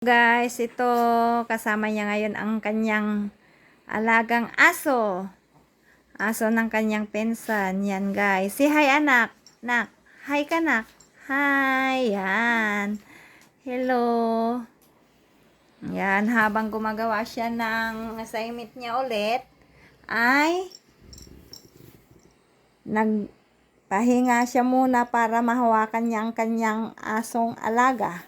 Guys, ito kasama niya ngayon ang kanyang alagang aso. Aso ng kanyang pinsan. Yan guys. Si hi anak. Nak. Hi ka nak. Hi. Yan. Hello. Yan. Habang gumagawa siya ng assignment niya ulit, ay nagpahinga siya muna para mahawakan niya ang kanyang asong alaga.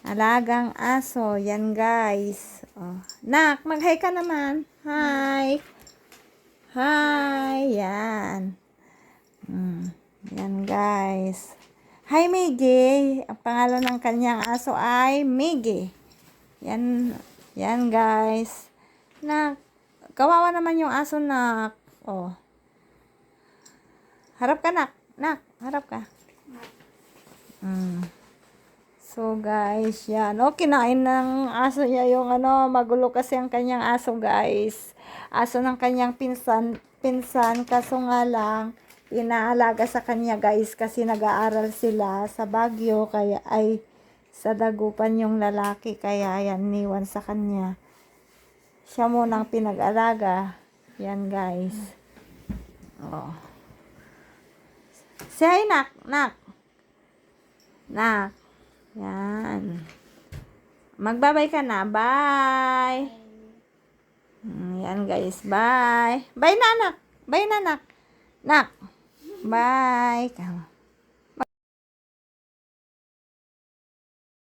Alagang aso. Yan guys. Oh. Nak, mag-hi ka naman. Hi. Hi. Yan. Yan guys. Hi Miggy. Ang pangalan ng kanyang aso ay Miggy. Yan. Yan guys. Nak, kawawa naman yung aso nak. Oh. Harap ka nak. Nak, harap ka. So guys, yan. O, kinain ng aso niya yung magulo kasi ang kanyang aso guys. Aso ng kanyang pinsan, kaso nga lang, inaalaga sa kanya guys kasi nag-aaral sila sa Baguio, kaya ay sa Dagupan yung lalaki, kaya yan, niwan sa kanya. Siya munang pinag-alaga. Yan guys. Oh. Say nak, nak. Nak. Yan. Magbabay ka na. Bye. Yan guys. Bye. Bye na anak. Bye na anak. Nak. Bye.